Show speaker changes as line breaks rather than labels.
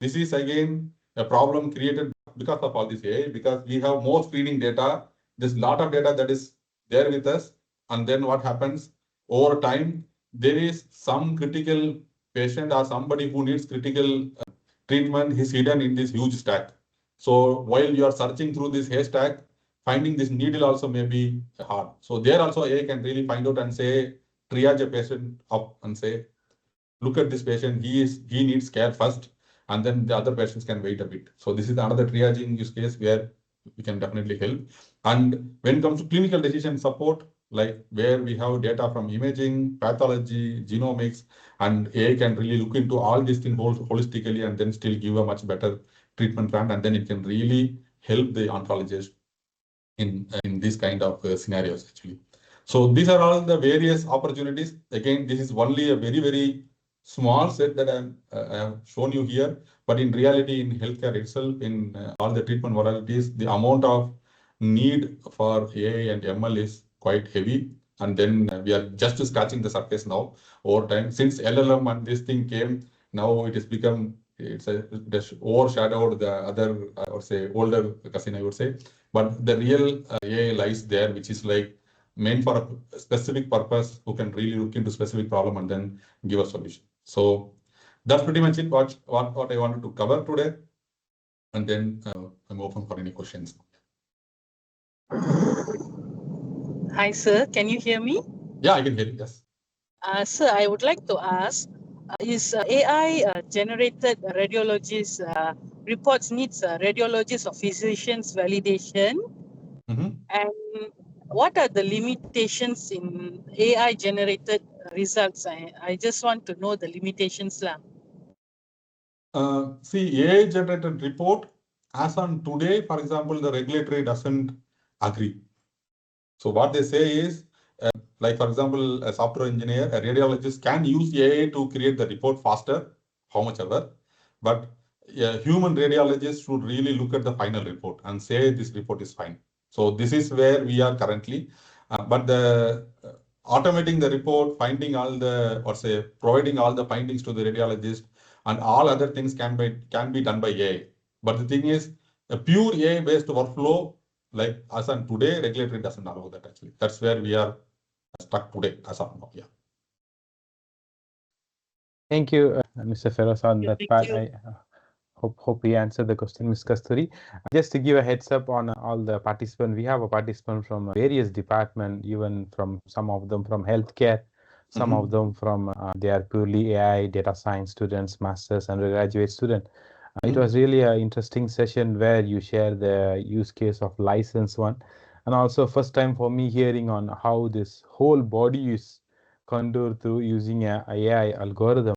This is again a problem created because of all this AI, because we have more screening data. There's a lot of data that is there with us. And then what happens over time, there is some critical patient or somebody who needs critical treatment is hidden in this huge stack. So while you are searching through this haystack, finding this needle also may be hard. So there also AI can really find out and say, triage a patient up and say, look at this patient, he needs care first, and then the other patients can wait a bit. So this is another triaging use case where we can definitely help. And when it comes to clinical decision support, like where we have data from imaging, pathology, genomics, and AI can really look into all these things holistically and then still give a much better treatment plan, and then it can really help the oncologist in these kind of scenarios actually. So these are all the various opportunities. Again, this is only a very small set that I have shown you here, but in reality, in healthcare itself, in all the treatment modalities, the amount of need for AI and ML is quite heavy. And then we are just scratching the surface now over time. Since LLM and this thing came, now it has become, it has overshadowed the other, I would say, older cousin, I would say. But the real AI lies there, which is like meant for a specific purpose, who can really look into specific problem and then give a solution. So that's pretty much it, what I wanted to cover today. And then I'm open for any questions.
Hi, sir. Can you hear me?
Yeah, I can hear you, yes.
Sir, I would like to ask, is AI generated radiologist reports needs radiologists or physicians validation? And what are the limitations in AI generated results? I just want to know the limitations.
See, AI generated report, as on today, for example, the regulatory doesn't agree. So what they say is, like for example, a software engineer, a radiologist can use AI to create the report faster, how much ever, but a human radiologist should really look at the final report and say this report is fine. So this is where we are currently. But the automating the report, finding all the, or say, providing all the findings to the radiologist, and all other things can be done by AI. But the thing is, a pure AI-based workflow, like as on today, regulatory doesn't allow that actually. That's where we are stuck today as of now. Yeah.
Thank you, Mr. Feroz, on that part.
You.
I hope we answered the question, Ms. Kasturi. Just to give a heads up on all the participants, we have a participant from various departments, even from some of them from healthcare, some of them from they are purely AI, data science students, masters, and graduate students. It was really an interesting session where you share the use case of license one, and also first time for me hearing on how this whole body is contour through using a AI algorithm.